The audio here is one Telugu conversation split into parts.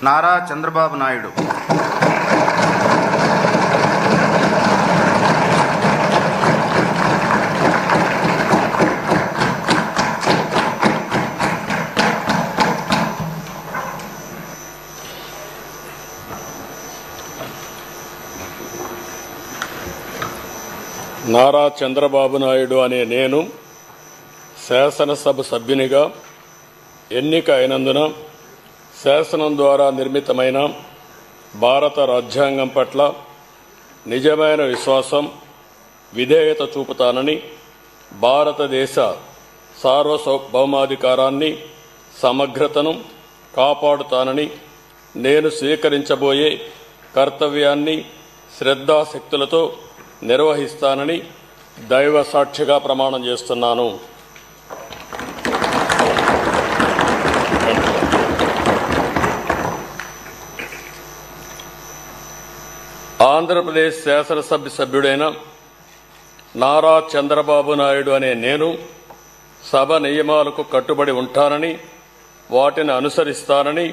నారా చంద్రబాబు నాయుడు. నారా చంద్రబాబు నాయుడు అనే నేను శాసనసభ సభ్యునిగా ఎన్నిక అయినందున శాసనం ద్వారా నిర్మితమైన భారత రాజ్యాంగం పట్ల నిజమైన విశ్వాసం, విధేయత చూపుతానని, భారతదేశ సార్వభౌమాధికారాన్ని, సమగ్రతను కాపాడుతానని, నేను స్వీకరించబోయే కర్తవ్యాన్ని శ్రద్ధాశక్తులతో నిర్వహిస్తానని దైవ సాక్షిగా ప్రమాణం చేస్తున్నాను. ఆంధ్రప్రదేశ్ శాసనసభ సభ్యుడైన నారా చంద్రబాబు నాయుడు అనే నేను సభ నియమాలకు కట్టుబడి ఉంటానని, వాటిని అనుసరిస్తానని,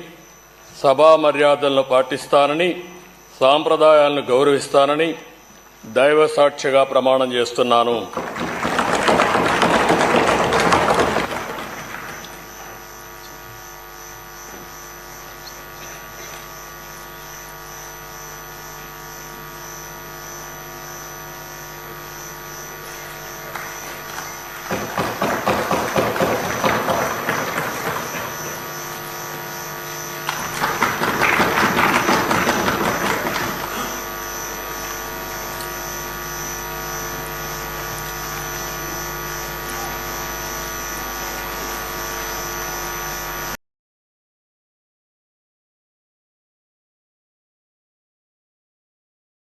సభా మర్యాదలను పాటిస్తానని, సాంప్రదాయాలను గౌరవిస్తానని దైవ సాక్షిగా ప్రమాణం చేస్తున్నాను.